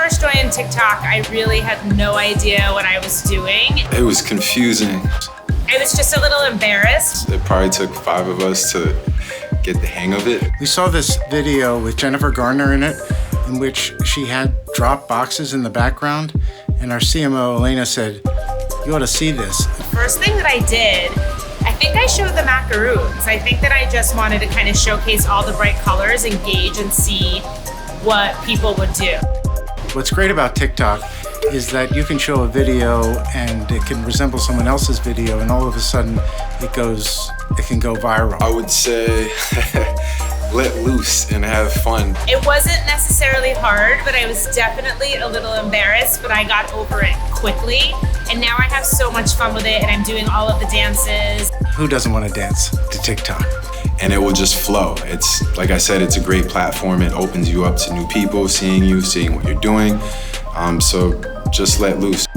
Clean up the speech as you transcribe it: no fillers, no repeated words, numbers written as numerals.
first joined TikTok, I really had no idea what I was doing. It was confusing. I was just a little embarrassed. It probably took 5 of us to get the hang of it. We saw this video with Jennifer Garner in it, in which she had drop boxes in the background, and our CMO, Elena, said, "You ought to see this." The first thing that I did, I think I showed the macaroons. I think that I just wanted to kind of showcase all the bright colors, engage and see what people would do. What's great about TikTok is that you can show a video and it can resemble someone else's video, and all of a sudden it can go viral. I would say let loose and have fun. It wasn't necessarily hard, but I was definitely a little embarrassed, but I got over it quickly. And now I have so much fun with it, and I'm doing all of the dances. Who doesn't want to dance to TikTok? And it will just flow. It's, like I said, it's a great platform. It opens you up to new people, seeing you, seeing what you're doing. So just let loose.